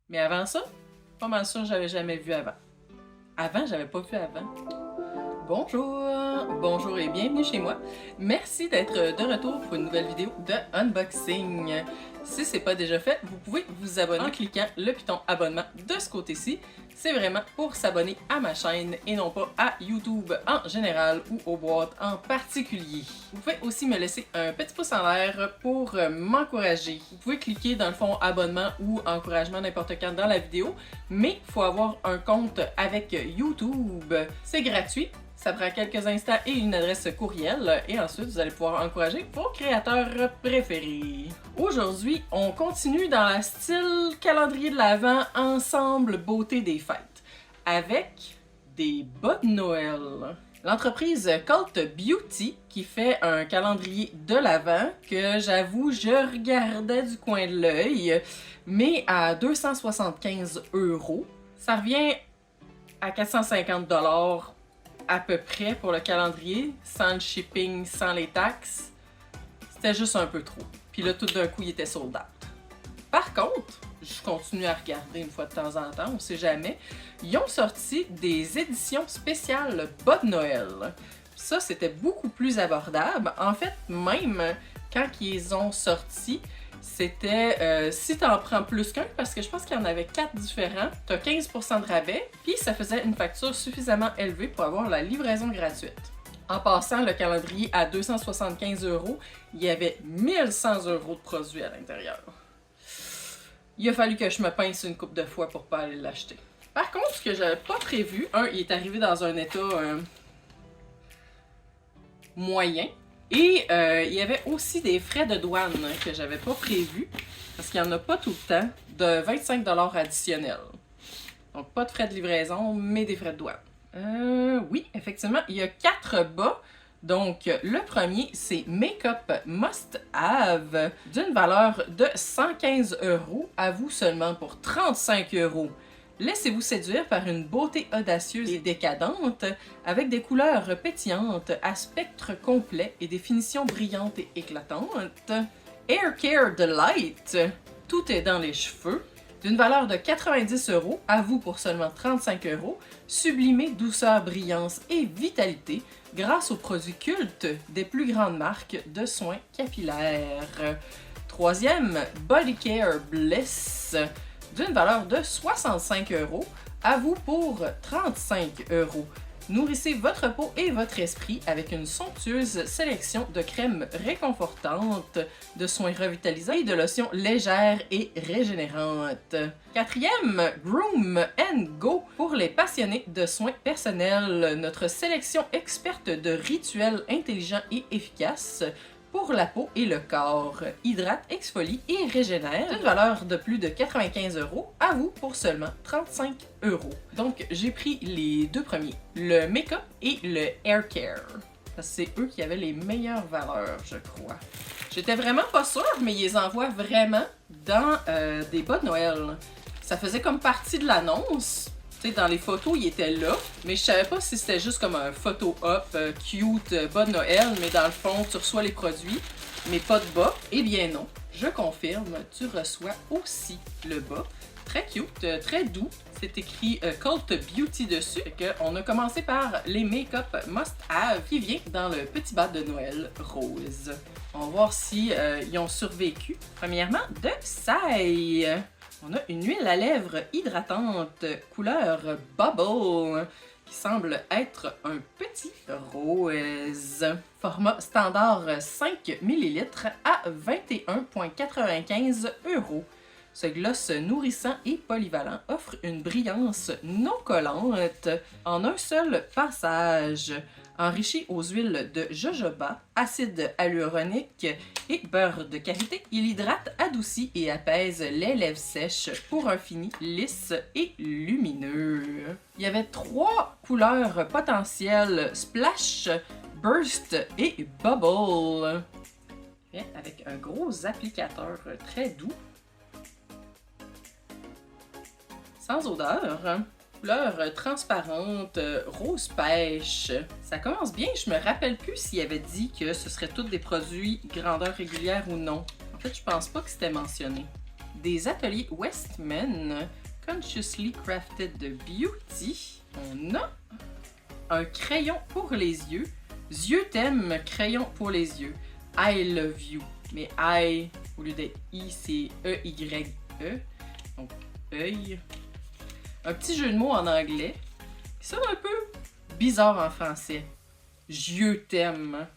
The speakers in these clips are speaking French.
Mais avant ça, pas mal sûr, j'avais jamais vu avant. Avant, j'avais pas vu avant. Bonjour! Bonjour et bienvenue chez moi. Merci d'être de retour pour une nouvelle vidéo de unboxing. Si c'est pas déjà fait, vous pouvez vous abonner en cliquant le piton abonnement de ce côté-ci. C'est vraiment pour s'abonner à ma chaîne et non pas à YouTube en général ou aux boîtes en particulier. Vous pouvez aussi me laisser un petit pouce en l'air pour m'encourager. Vous pouvez cliquer dans le fond abonnement ou encouragement n'importe quand dans la vidéo, mais il faut avoir un compte avec YouTube. C'est gratuit. Ça prend quelques instants et une adresse courriel et ensuite vous allez pouvoir encourager vos créateurs préférés. Aujourd'hui, on continue dans la style calendrier de l'Avent ensemble beauté des fêtes avec des bas de Noël. L'entreprise Cult Beauty qui fait un calendrier de l'Avent que j'avoue je regardais du coin de l'œil, mais à 275 €. Ça revient à 450 $ à peu près pour le calendrier, sans le shipping, sans les taxes. C'était juste un peu trop. Puis là, tout d'un coup, il était sold out. Par contre, je continue à regarder une fois de temps en temps, on sait jamais. Ils ont sorti des éditions spéciales bas de Noël. Ça, c'était beaucoup plus abordable. En fait, même quand ils ont sorti, c'était si t'en prends plus qu'un, parce que je pense qu'il y en avait 4 différents, t'as 15% de rabais, puis ça faisait une facture suffisamment élevée pour avoir la livraison gratuite. En passant le calendrier à 275 €, il y avait 1100 € de produits à l'intérieur. Il a fallu que je me pince une couple de fois pour pas aller l'acheter. Par contre, ce que j'avais pas prévu, il est arrivé dans un état moyen. Et il y avait aussi des frais de douane que j'avais pas prévus, parce qu'il n'y en a pas tout le temps, de 25 $ additionnels. Donc pas de frais de livraison, mais des frais de douane. Oui, effectivement, il y a 4 bas. Donc le premier, c'est Make-up Must Have, d'une valeur de 115 €, à vous seulement pour 35 €. Laissez-vous séduire par une beauté audacieuse et décadente, avec des couleurs pétillantes, à spectre complet et des finitions brillantes et éclatantes. Hair Care Delight, tout est dans les cheveux, d'une valeur de 90 €, à vous pour seulement 35 €. Sublimé douceur, brillance et vitalité, grâce aux produits cultes des plus grandes marques de soins capillaires. Troisième, Body Care Bliss, d'une valeur de 65 €, à vous pour 35 €. Nourrissez votre peau et votre esprit avec une somptueuse sélection de crèmes réconfortantes, de soins revitalisants et de lotions légères et régénérantes. Quatrième, Groom & Go, pour les passionnés de soins personnels, notre sélection experte de rituels intelligents et efficaces pour la peau et le corps. Hydrate, exfolie et régénère, d'une valeur de plus de 95 €, à vous pour seulement 35 €. Donc j'ai pris les deux premiers, le make-up et le hair care. Parce que c'est eux qui avaient les meilleures valeurs, je crois. J'étais vraiment pas sûre, mais ils les envoient vraiment dans des bas de Noël. Ça faisait comme partie de l'annonce. Dans les photos, il était là, mais je savais pas si c'était juste comme un photo-op cute bas de Noël, mais dans le fond, tu reçois les produits, mais pas de bas. Eh bien non, je confirme, tu reçois aussi le bas. Très cute, très doux. C'est écrit Cult Beauty dessus. On a commencé par les Make-up Must Have qui vient dans le petit bas de Noël rose. On va voir si ils ont survécu. Premièrement, de Saï. On a une huile à lèvres hydratante couleur Bubble qui semble être un petit rose. Format standard 5 ml à 21,95 €. Ce gloss nourrissant et polyvalent offre une brillance non collante en un seul passage. Enrichi aux huiles de jojoba, acide hyaluronique et beurre de karité, il hydrate, adoucit et apaise les lèvres sèches pour un fini lisse et lumineux. Il y avait 3 couleurs potentielles, Splash, Burst et Bubble. Avec un gros applicateur très doux. Sans odeur. Couleur transparente, rose pêche. Ça commence bien, je me rappelle plus s'il avait dit que ce serait tous des produits grandeur régulière ou non. En fait, je pense pas que c'était mentionné. des ateliers Westman Consciously Crafted Beauty, on a un crayon pour les yeux. Yeux t'aime, crayon pour les yeux. I love you. Mais I, au lieu d'être I, c'est E-Y-E. Donc, œil. Un petit jeu de mots en anglais. Ça un peu bizarre en français. Yeux t'aime.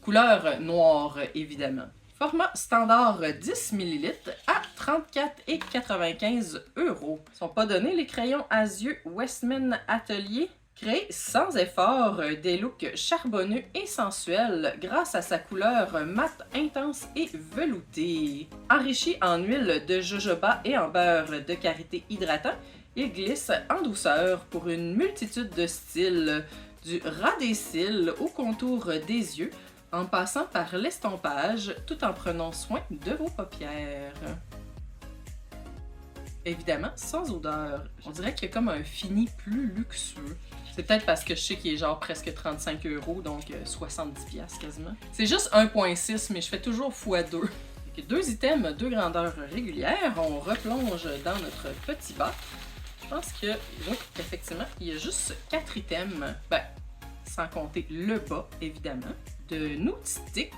Couleur noire, évidemment. Format standard 10 ml à 34,95 €. Ils sont pas donnés les crayons à yeux Westman Atelier. Créé sans effort des looks charbonneux et sensuels grâce à sa couleur mate intense et veloutée. Enrichi en huile de jojoba et en beurre de karité hydratant, il glisse en douceur pour une multitude de styles, du ras des cils au contour des yeux, en passant par l'estompage tout en prenant soin de vos paupières. Évidemment, sans odeur. On dirait qu'il y a comme un fini plus luxueux. C'est peut-être parce que je sais qu'il est genre presque 35 €, donc 70$ quasiment. C'est juste 1,6, mais je fais toujours x2. Deux items, deux grandeurs régulières. On replonge dans notre petit bas. Je pense que, oui, effectivement, il y a juste 4 items. Ben, sans compter le bas, évidemment. De Nudistic,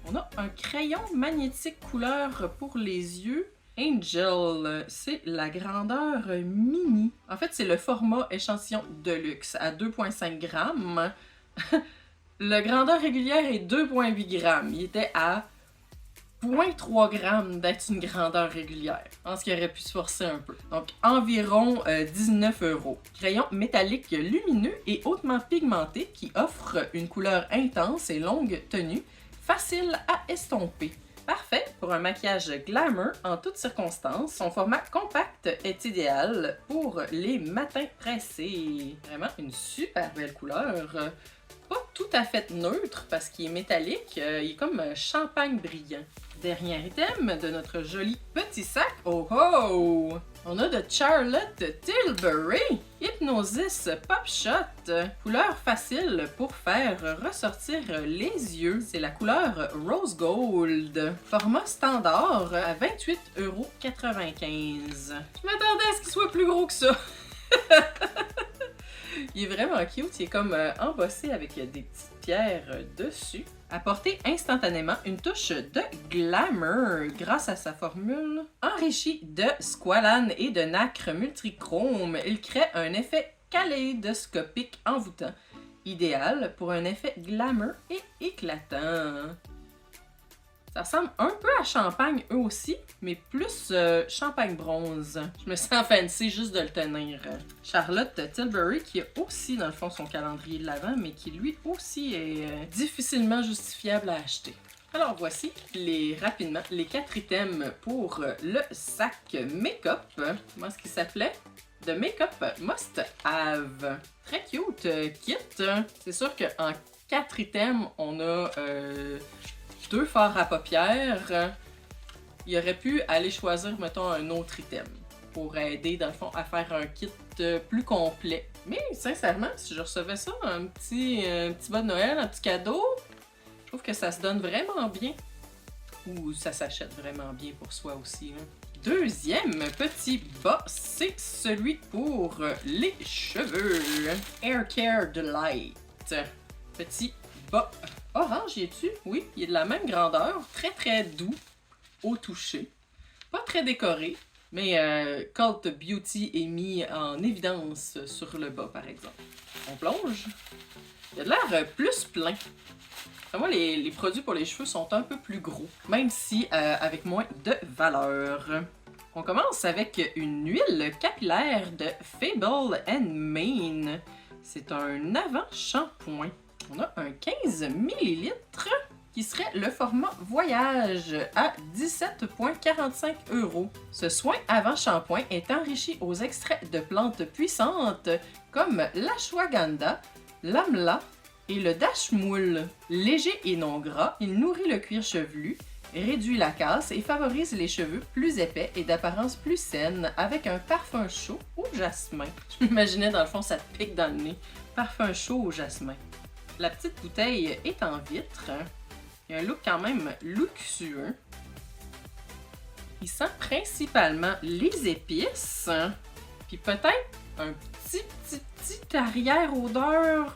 on a un crayon magnétique couleur pour les yeux. Angel, c'est la grandeur mini. En fait, c'est le format échantillon de luxe à 2,5 grammes. La grandeur régulière est 2,8 grammes. Il était à 0,3 grammes d'être une grandeur régulière. Je pense qu'il aurait pu se forcer un peu. Donc, environ 19 €. Crayon métallique lumineux et hautement pigmenté qui offre une couleur intense et longue tenue, facile à estomper. Parfait pour un maquillage glamour en toutes circonstances. Son format compact est idéal pour les matins pressés. Vraiment une super belle couleur. Pas tout à fait neutre parce qu'il est métallique. Il est comme champagne brillant. Dernier item de notre joli petit sac. Oh oh! On a de Charlotte Tilbury Hypnosis Pop Shot. Couleur facile pour faire ressortir les yeux. C'est la couleur Rose Gold. Format standard à 28,95 €. Je m'attendais à ce qu'il soit plus gros que ça. Il est vraiment cute. Il est comme embossé avec des petites pierres dessus. Apporter instantanément une touche de glamour grâce à sa formule. Enrichi de squalane et de nacre multichrome, il crée un effet kaléidoscopique envoûtant, idéal pour un effet glamour et éclatant. Ça ressemble un peu à champagne eux aussi, mais plus champagne bronze. Je me sens fancy juste de le tenir. Charlotte Tilbury qui a aussi dans le fond son calendrier de l'Avent, mais qui lui aussi est difficilement justifiable à acheter. Alors voici rapidement les 4 items pour le sac make-up. Comment est-ce qu'il s'appelait? The Make-up Must Have. Très cute kit. C'est sûr qu'en 4 items, on a 2 fards à paupières. Il aurait pu aller choisir, mettons, un autre item pour aider, dans le fond, à faire un kit plus complet. Mais sincèrement, si je recevais ça, un petit bas de Noël, un petit cadeau, je trouve que ça se donne vraiment bien. Ou ça s'achète vraiment bien pour soi aussi. Hein. Deuxième petit bas, c'est celui pour les cheveux. Hair Care Delight. Petit bas orange, y est-tu? Oui, il est de la même grandeur, très très doux au toucher. Pas très décoré, mais Cult Beauty est mis en évidence sur le bas, par exemple. On plonge. Il a de l'air plus plein. Pour moi, les produits pour les cheveux sont un peu plus gros, même si avec moins de valeur. On commence avec une huile capillaire de Fable & Mane. C'est un avant-shampoing. On a un 15 ml qui serait le format voyage à 17,45 €. Ce soin avant shampoing est enrichi aux extraits de plantes puissantes comme l'ashwagandha, l'amla et le dashmoul. Léger et non gras, il nourrit le cuir chevelu, réduit la casse et favorise les cheveux plus épais et d'apparence plus saine avec un parfum chaud au jasmin. Je m'imaginais dans le fond ça te pique dans le nez. Parfum chaud au jasmin. La petite bouteille est en vitre. Il y a un look quand même luxueux. Il sent principalement les épices, puis peut-être un petit arrière-odeur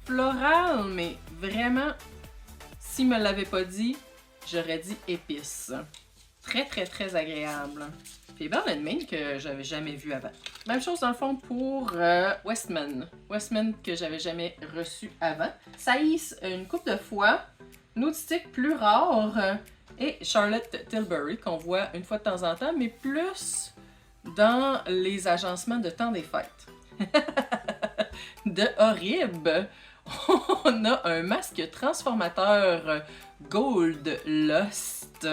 florale, mais vraiment, s'il me l'avait pas dit, j'aurais dit épices. Très agréable. Faber Maine que j'avais jamais vu avant. Même chose dans le fond pour Westman. Westman que j'avais jamais reçu avant. Saïs une couple de fois. Nude plus rare. Et Charlotte Tilbury qu'on voit une fois de temps en temps, mais plus dans les agencements de temps des fêtes. De horrible! On a un masque transformateur Gold Lust.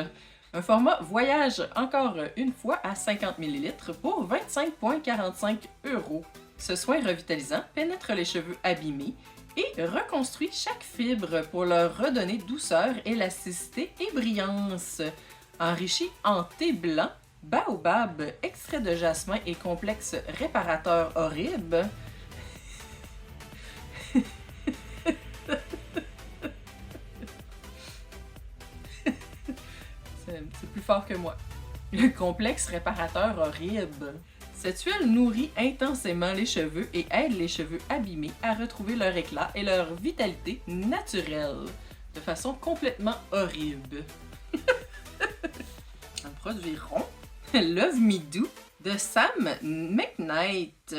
Un format voyage encore une fois à 50 ml pour 25,45 €. Ce soin revitalisant pénètre les cheveux abîmés et reconstruit chaque fibre pour leur redonner douceur, élasticité et brillance. Enrichi en thé blanc, baobab, extrait de jasmin et complexe réparateur horrible. C'est plus fort que moi. Le complexe réparateur horrible. Cette huile nourrit intensément les cheveux et aide les cheveux abîmés à retrouver leur éclat et leur vitalité naturelle, de façon complètement horrible. Un produit rond, Love Me Do, de Sam McKnight.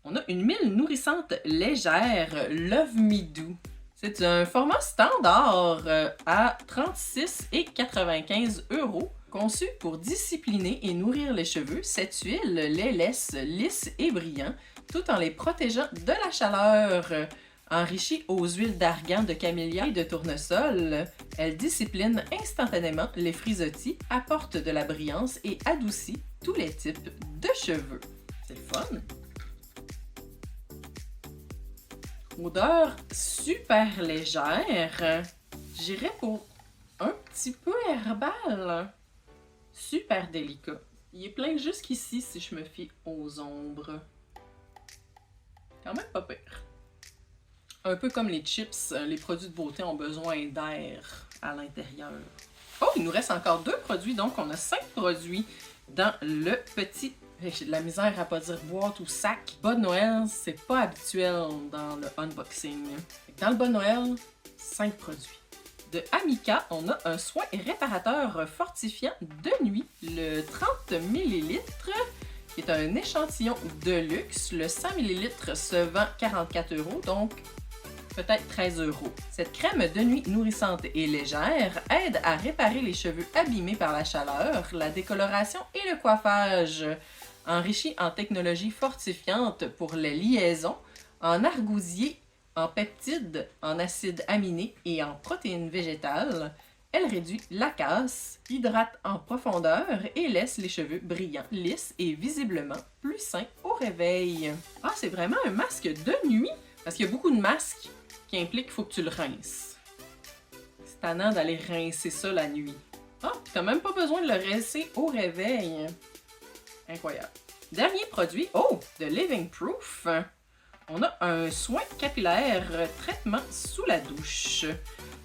On a une mille nourrissante légère, Love Me Do. C'est un format standard à 36,95 €. Conçu pour discipliner et nourrir les cheveux, cette huile les laisse lisses et brillants tout en les protégeant de la chaleur. Enrichie aux huiles d'argan, de camélia et de tournesol, elle discipline instantanément les frisottis, apporte de la brillance et adoucit tous les types de cheveux. C'est le fun! Odeur super légère. J'irais pour un petit peu herbal. Super délicat. Il est plein jusqu'ici si je me fie aux ombres. Quand même pas pire. Un peu comme les chips, les produits de beauté ont besoin d'air à l'intérieur. Oh, il nous reste encore 2 produits, donc on a 5 produits dans le petit... J'ai de la misère à pas dire boîte ou sac. Bas de Noël, c'est pas habituel dans le unboxing. Dans le bas de Noël, 5 produits. De Amica, on a un soin réparateur fortifiant de nuit, le 30 ml, qui est un échantillon de luxe. Le 100 ml se vend 44 €, donc peut-être 13 €. Cette crème de nuit nourrissante et légère aide à réparer les cheveux abîmés par la chaleur, la décoloration et le coiffage. Enrichie en technologie fortifiante pour les liaisons, en argousier, en peptides, en acides aminés et en protéines végétales, elle réduit la casse, hydrate en profondeur et laisse les cheveux brillants, lisses et visiblement plus sains au réveil. Ah, c'est vraiment un masque de nuit! Parce qu'il y a beaucoup de masques qui impliquent qu'il faut que tu le rinces. C'est tannant d'aller rincer ça la nuit. Ah, puis t'as même pas besoin de le rincer au réveil. Incroyable. Dernier produit, oh, de Living Proof. On a un soin capillaire traitement sous la douche.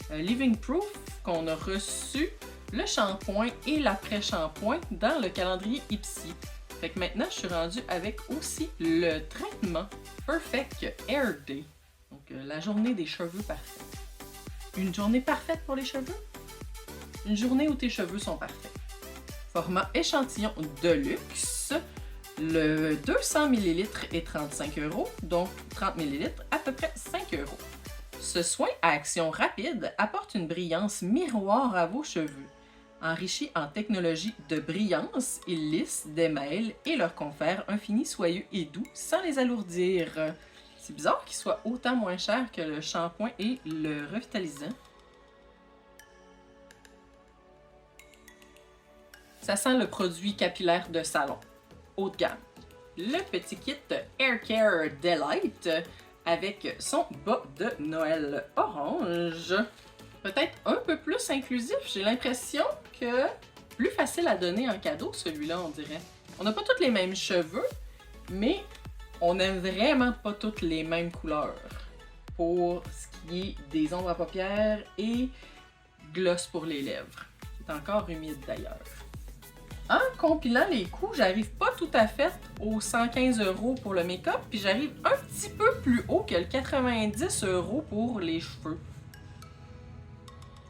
Living Proof qu'on a reçu le shampoing et l'après-shampoing dans le calendrier Ipsy. Fait que maintenant, je suis rendue avec aussi le traitement Perfect Hair Day. Donc, la journée des cheveux parfaits. Une journée parfaite pour les cheveux? Une journée où tes cheveux sont parfaits. Format échantillon de luxe. Le 200 ml est 35 €, donc 30 ml à peu près 5 €. Ce soin à action rapide apporte une brillance miroir à vos cheveux. Enrichi en technologie de brillance, il lisse, démêle et leur confère un fini soyeux et doux sans les alourdir. C'est bizarre qu'il soit autant moins cher que le shampoing et le revitalisant. Ça sent le produit capillaire de salon. Haut de gamme. Le petit kit Hair Care Delight avec son bas de Noël orange. Peut-être un peu plus inclusif, j'ai l'impression que plus facile à donner en cadeau celui-là, on dirait. On n'a pas tous les mêmes cheveux, mais on n'aime vraiment pas toutes les mêmes couleurs pour ce qui est des ombres à paupières et gloss pour les lèvres. C'est encore humide d'ailleurs. En compilant les coûts, j'arrive pas tout à fait aux 115 € pour le make-up, puis j'arrive un petit peu plus haut que le 90 € pour les cheveux.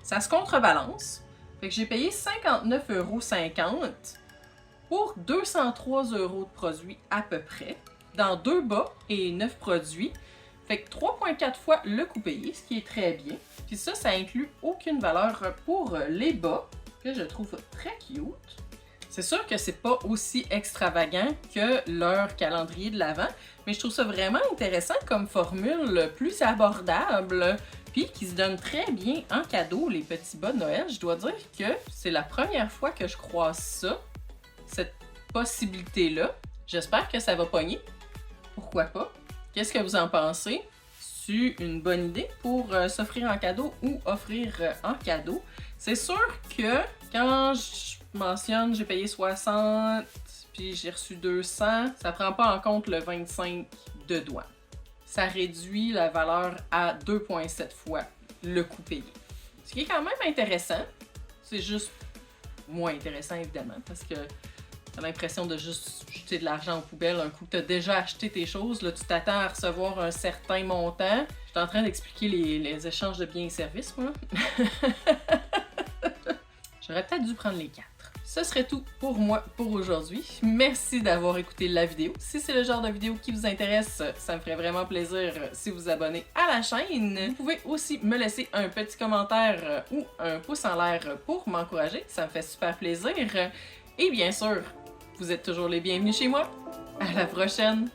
Ça se contrebalance. Fait que j'ai payé 59,50 € pour 203 € de produits à peu près, dans 2 bas et 9 produits. Fait que 3,4 fois le coût payé, ce qui est très bien. Puis ça inclut aucune valeur pour les bas, que je trouve très cute. C'est sûr que c'est pas aussi extravagant que leur calendrier de l'Avent, mais je trouve ça vraiment intéressant comme formule, plus abordable, puis qui se donne très bien en cadeau, les petits bas de Noël. Je dois dire que c'est la première fois que je croise ça, cette possibilité-là. J'espère que ça va pogner. Pourquoi pas? Qu'est-ce que vous en pensez? C'est une bonne idée pour s'offrir en cadeau ou offrir en cadeau. C'est sûr que quand je mentionne j'ai payé 60 puis j'ai reçu 200, ça prend pas en compte le 25 de douane. Ça réduit la valeur à 2,7 fois le coût payé. Ce qui est quand même intéressant. C'est juste moins intéressant évidemment parce que t'as l'impression de juste jeter de l'argent aux poubelles un coup que t'as déjà acheté tes choses. Là, tu t'attends à recevoir un certain montant. Je suis en train d'expliquer les échanges de biens et services, moi. J'aurais peut-être dû prendre les 4. Ce serait tout pour moi pour aujourd'hui. Merci d'avoir écouté la vidéo. Si c'est le genre de vidéo qui vous intéresse, ça me ferait vraiment plaisir si vous vous abonnez à la chaîne. Vous pouvez aussi me laisser un petit commentaire ou un pouce en l'air pour m'encourager. Ça me fait super plaisir. Et bien sûr, vous êtes toujours les bienvenus chez moi. À la prochaine!